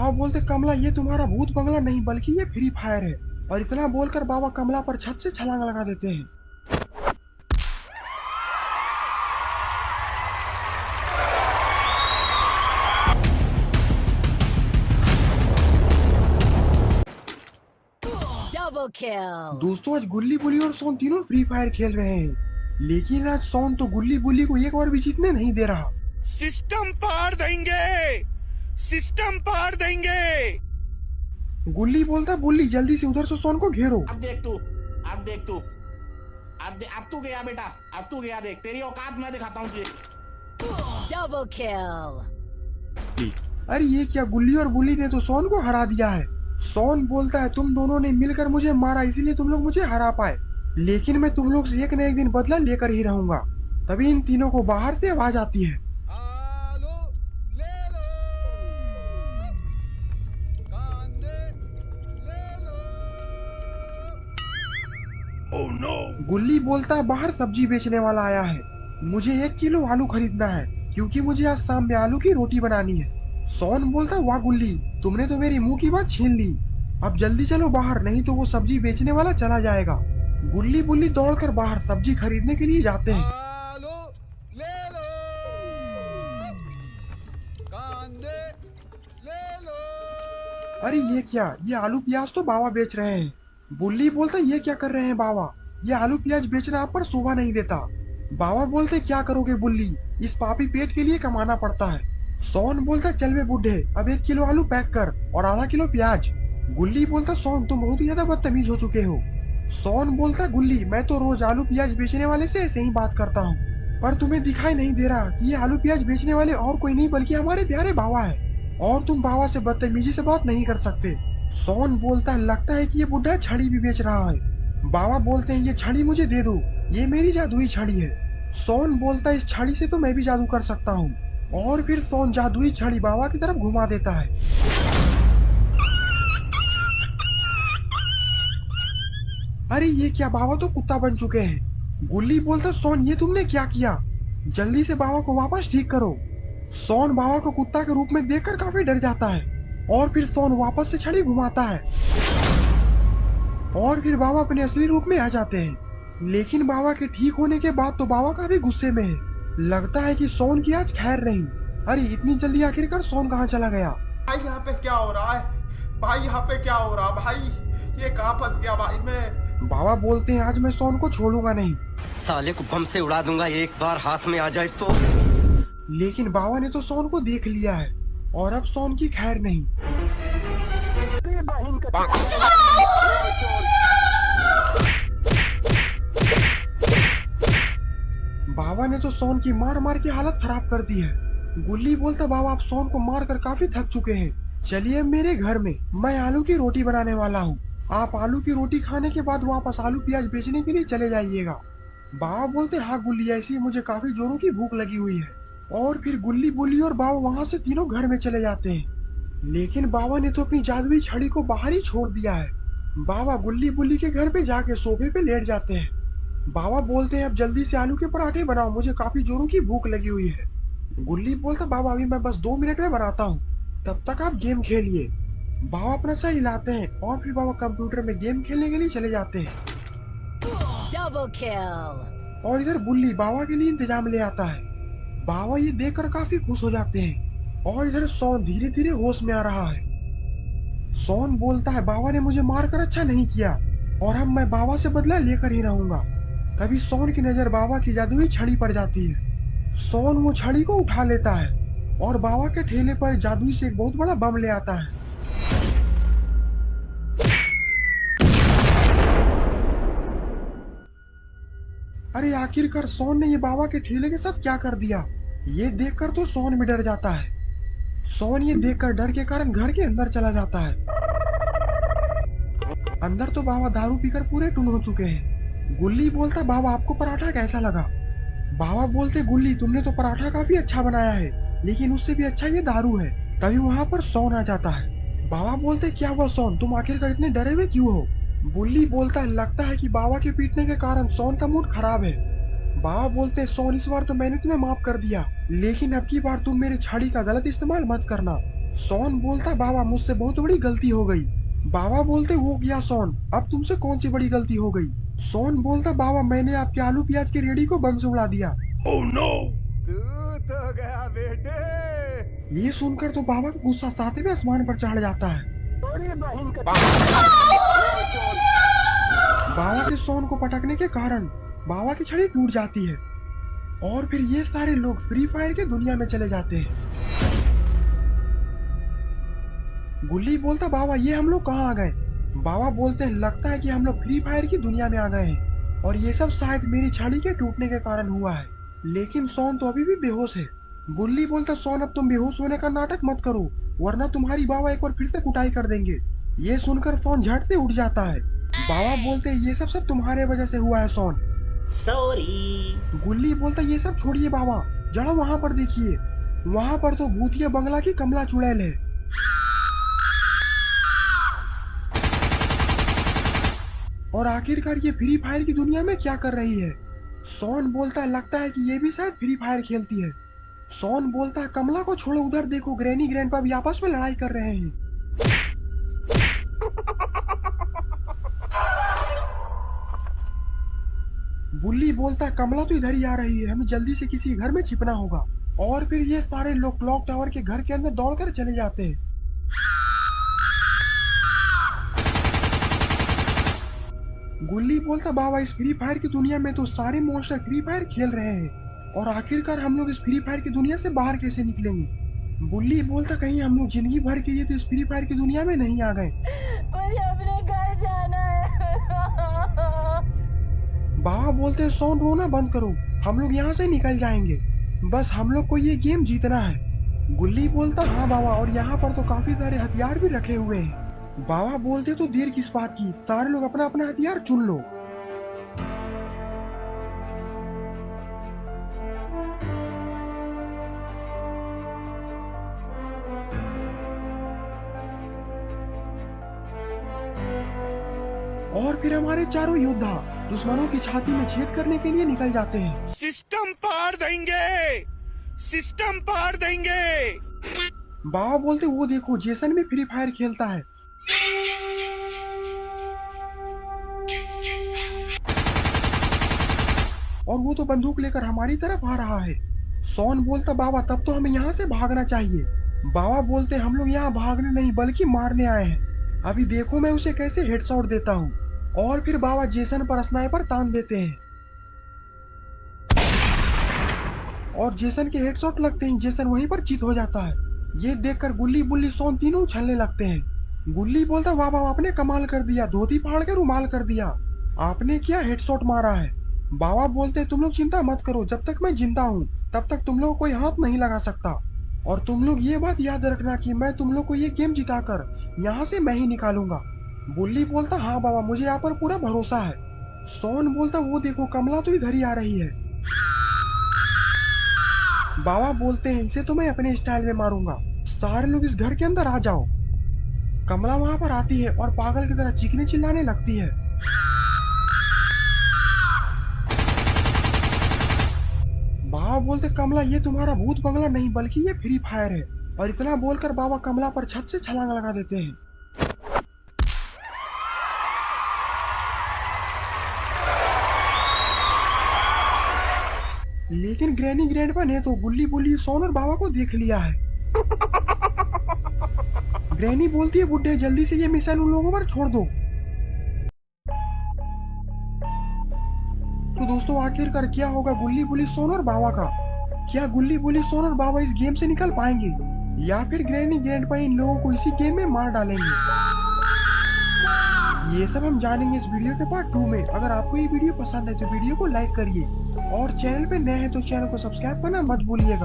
बाबा बोलते कमला ये तुम्हारा भूत बंगला नहीं बल्कि ये फ्री फायर है। और इतना बोलकर बाबा कमला पर छत से छलांग लगा देते हैं। Double kill. दोस्तों आज गुल्ली बुली और सोन तीनों फ्री फायर खेल रहे हैं, लेकिन आज सोन तो गुल्ली बुली को एक बार भी जीतने नहीं दे रहा। सिस्टम पार देंगे, सिस्टम पार देंगे। गुल्ली बोलता बुल्ली जल्दी से उधर से सोन को घेरो। अब देख तू, अब देख तू, अब तू गया बेटा, अब तू गया, देख तेरी औकात मैं दिखाता हूँ तुझे। Double kill. अरे ये क्या, गुल्ली और बुल्ली ने तो सोन को हरा दिया है। सोन बोलता है तुम दोनों ने मिलकर मुझे मारा इसीलिए तुम लोग मुझे हरा पाए, लेकिन मैं तुम लोग से एक न एक दिन बदला लेकर ही रहूंगा। तभी इन तीनों को बाहर से आवाज आती है। Oh no! गुल्ली बोलता है बाहर सब्जी बेचने वाला आया है, मुझे 1 किलो आलू खरीदना है क्योंकि मुझे आज शाम में आलू की रोटी बनानी है। सोन बोलता वाह गुल्ली तुमने तो मेरी मुंह की बात छीन ली, अब जल्दी चलो बाहर नहीं तो वो सब्जी बेचने वाला चला जाएगा। गुल्ली बुल्ली दौड़कर बाहर सब्जी खरीदने के लिए जाते हैं। आलू ले लो, कांदे ले लो। अरे ये क्या, ये आलू प्याज तो बाबा बेच रहे हैं। बुल्ली बोलता ये क्या कर रहे हैं बाबा, ये आलू प्याज बेचना आप पर शोभा नहीं देता। बाबा बोलते क्या करोगे बुल्ली, इस पापी पेट के लिए कमाना पड़ता है। सोन बोलता चल बे बूढ़े अब 1 किलो आलू पैक कर और आधा किलो प्याज। गुल्ली बोलता सोन तुम बहुत ही ज्यादा बदतमीज हो चुके हो। सोन बोलता गुल्ली मैं तो रोज आलू प्याज बेचने वाले से ऐसे ही बात करता हूँ, पर तुम्हें दिखाई नहीं दे रहा कि ये आलू प्याज बेचने वाले और कोई नहीं बल्कि हमारे प्यारे बाबा है, और तुम बाबा से बदतमीजी से बात नहीं कर सकते। सोन बोलता है लगता है कि ये बुढ़ा छड़ी भी बेच रहा है। बाबा बोलते हैं ये छड़ी मुझे दे दो, ये मेरी जादुई छड़ी है। सोन बोलता है इस छड़ी से तो मैं भी जादू कर सकता हूँ, और फिर सोन जादुई छड़ी बाबा की तरफ घुमा देता है। अरे ये क्या, बाबा तो कुत्ता बन चुके हैं। गुल्ली बोलता सोन ये तुमने क्या किया, जल्दी से बाबा को वापस ठीक करो। सोन बाबा को कुत्ता के रूप में देखकर काफी डर जाता है, और फिर सोन वापस से छड़ी घुमाता है और फिर बाबा अपने असली रूप में आ जाते हैं। लेकिन बाबा के ठीक होने के बाद तो बाबा काफी गुस्से में है, लगता है कि सोन की आज खैर नहीं। अरे इतनी जल्दी आखिरकार सोन कहाँ चला गया। भाई यहाँ पे क्या हो रहा है, भाई यहाँ पे क्या हो रहा भाई, ये कहाँ फंस गया भाई मैं। बाबा बोलते हैं आज मैं सोन को छोड़ूंगा नहीं, साले को बम से उड़ा दूंगा एक बार हाथ में आ जाए तो। लेकिन बाबा ने तो सोन को देख लिया है और अब सोन की खैर नहीं। बाबा ने तो सोन की मार मार की हालत खराब कर दी है। गुल्ली बोलता बाबा आप सोन को मार कर काफी थक चुके हैं, चलिए मेरे घर में मैं आलू की रोटी बनाने वाला हूँ, आप आलू की रोटी खाने के बाद वापस आलू प्याज बेचने के लिए चले जाइएगा। बाबा बोलते हाँ गुल्ली ऐसी ही मुझे काफी जोरों की भूख लगी हुई है। और फिर गुल्ली बुल्ली और बाबा वहाँ से तीनों घर में चले जाते हैं, लेकिन बाबा ने तो अपनी जादुई छड़ी को बाहर ही छोड़ दिया है। बाबा गुल्ली बुल्ली के घर पे जाके सोफे पे लेट जाते हैं। बाबा बोलते हैं अब जल्दी से आलू के पराठे बनाओ, मुझे काफी जोरों की भूख लगी हुई है। गुल्ली बोलता बाबा अभी मैं बस 2 मिनट में बनाता हूँ, तब तक आप गेम खेलिए। बाबा अपना सर हिलाते हैं और फिर बाबा कंप्यूटर में गेम खेलने के लिए चले जाते हैं। Double kill. और इधर बुल्ली बाबा के लिए इंतजाम ले आता है। बाबा ये देखकर काफी खुश हो जाते हैं, और इधर सोन धीरे धीरे होश में आ रहा है। सोन बोलता है बाबा ने मुझे मारकर अच्छा नहीं किया, और अब मैं बाबा से बदला लेकर ही रहूंगा। तभी सोन की नजर बाबा की जादुई छड़ी पर जाती है। सोन वो छड़ी को उठा लेता है और बाबा के ठेले पर जादुई से एक बहुत बड़ा बम ले आता है। अरे आखिरकार सोन ने ये बाबा के ठेले के साथ क्या कर दिया, ये देखकर तो सोन भी डर जाता है। सोन ये देखकर डर के कारण घर के अंदर चला जाता है। अंदर तो बाबा दारू पीकर पूरे टुन हो चुके हैं। गुल्ली बोलता बाबा आपको पराठा कैसा लगा। बाबा बोलते गुल्ली तुमने तो पराठा काफी अच्छा बनाया है, लेकिन उससे भी अच्छा ये दारू है। तभी वहाँ पर सोन आ जाता है। बाबा बोलते क्या हुआ सोन, तुम आखिरकार इतने डरे हुए क्यों हो। गुल्ली बोलता है लगता है कि बाबा के पीटने के कारण सोन का मूड खराब है। बाबा बोलते सोन इस बार तो मैंने तुम्हें माफ कर दिया, लेकिन अब की बार तुम मेरी छड़ी का गलत इस्तेमाल मत करना। सोन बोलता बाबा मुझसे बहुत बड़ी गलती हो गई। बाबा बोलते वो क्या सोन, अब तुमसे कौन सी बड़ी गलती हो गई। सोन बोलता बाबा मैंने आपके आलू प्याज की रेडी को बम से उड़ा दिया। Oh no! ये सुनकर तो बाबा का गुस्सा सातवें आसमान पर चढ़ जाता है। बाबा के सोन को पटकने के कारण बाबा की छड़ी टूट जाती है और फिर ये सारे लोग फ्री फायर के दुनिया में चले जाते हैं। गुल्ली बोलता बाबा ये हम लोग कहाँ आ गए। बाबा बोलते हैं लगता है कि हम लोग फ्री फायर की दुनिया में आ गए हैं और ये सब शायद मेरी छड़ी के टूटने के कारण हुआ है, लेकिन सोन तो अभी भी बेहोश है। गुल्ली बोलता सोन अब तुम बेहोश होने का नाटक मत करो वरना तुम्हारी बाबा एक बार फिर से कुटाई कर देंगे। ये सुनकर सोन झट से उठ जाता है। बाबा बोलते ये सब तुम्हारे वजह से हुआ है सोन। सॉरी। गुल्ली बोलता ये सब छोड़िए बाबा, जरा वहाँ पर देखिए, वहाँ पर तो भूतिया बंगला की कमला चुड़ैल है। और आखिरकार ये फ्री फायर की दुनिया में क्या कर रही है। सोन बोलता है लगता है कि ये भी शायद फ्री फायर खेलती है। सोन बोलता है कमला को छोड़ो, उधर देखो ग्रैनी ग्रैंडपा भी आपस में लड़ाई कर रहे हैं। बुल्ली बोलता है कमला तो इधर ही आ रही है, हमें जल्दी से किसी घर में छिपना होगा। और फिर ये सारे लोग क्लॉक टावर के घर के अंदर दौड़कर चले जाते हैं। गुल्ली बोलता बाबा इस फ्री फायर की दुनिया में तो सारे मॉन्स्टर फ्री फायर खेल रहे हैं और आखिरकार हम लोग इस फ्री फायर की दुनिया से बाहर कैसे निकलेंगे। बुल्ली बोलता कहीं हम लोग जिंदगी भर के लिए तो इस फ्री फायर की दुनिया में नहीं आ गए। मुझे अपने घर जाना है। बाबा बोलते हैं सोन रोना बंद करो, हम लोग यहाँ से निकल जाएंगे, बस हम लोग को ये गेम जीतना है। गुल्ली बोलता हाँ बाबा, और यहाँ पर तो काफी सारे हथियार भी रखे हुए हैं। बाबा बोलते तो देर किस बात की, सारे लोग अपना अपना हथियार चुन लो। और फिर हमारे चारों योद्धा दुश्मनों की छाती में छेद करने के लिए निकल जाते हैं। सिस्टम पार देंगे, सिस्टम पार देंगे। बाबा बोलते वो देखो जेसन भी फ्री फायर खेलता है। और वो तो बंदूक लेकर हमारी तरफ आ रहा है। सोन बोलता बाबा तब तो हमें यहाँ से भागना चाहिए। बाबा बोलते हम लोग यहाँ भागने नहीं बल्कि मारने आए हैं, अभी देखो मैं उसे कैसे हेडशॉट देता हूँ। और फिर बाबा जेसन पर स्नाइपर तान देते हैं और जेसन के हेडशॉट लगते हैं, जेसन वहीं पर चित हो जाता है। ये देखकर गुल्ली बुल्ली सोन तीनों उछलने लगते हैं। गुल्ली बोलता वाह वाह आपने कमाल कर दिया, धोती फाड़ के रुमाल कर दिया, आपने क्या हेडशॉट मारा है। बाबा बोलते तुम लोग चिंता मत करो, जब तक मैं जिंदा हूँ तब तक तुम लोग कोई हाथ नहीं लगा सकता। और तुम लोग ये बात याद रखना कि मैं तुम लोग को ये गेम जिताकर यहाँ से मैं ही निकालूंगा। बुल्ली बोलता हाँ बाबा मुझे यहाँ पर पूरा भरोसा है। सोन बोलता वो देखो कमला तो इधर ही आ रही है। बाबा बोलते हैं इसे तो मैं अपने स्टाइल में मारूंगा, सारे लोग इस घर के अंदर आ जाओ। कमला वहां पर आती है और पागल की तरह चीखने चिल्लाने लगती है। बाबा बोलते कमला ये तुम्हारा भूत बंगला नहीं बल्कि ये फ्री फायर है। और इतना बोलकर बाबा कमला पर छत से छलांग लगा देते हैं। लेकिन ग्रैनी ग्रैंडपा ने तो गुल्ली बुल्ली सोन और बाबा को देख लिया है। ग्रैनी बोलती है बुड्ढे जल्दी से ये मिसाइल उन लोगों पर छोड़ दो। तो दोस्तों आखिरकार क्या होगा गुल्ली बुल्ली सोन और बाबा का। क्या गुल्ली बुल्ली सोन और बाबा इस गेम से निकल पाएंगे या फिर ग्रैनी ग्रैंडपा इन लोगों को इसी गेम में मार डालेंगे। ये सब हम जानेंगे इस वीडियो के पार्ट 2 में। अगर आपको ये वीडियो पसंद है तो वीडियो को लाइक करिए और चैनल पे नए हैं तो चैनल को सब्सक्राइब करना मत भूलिएगा।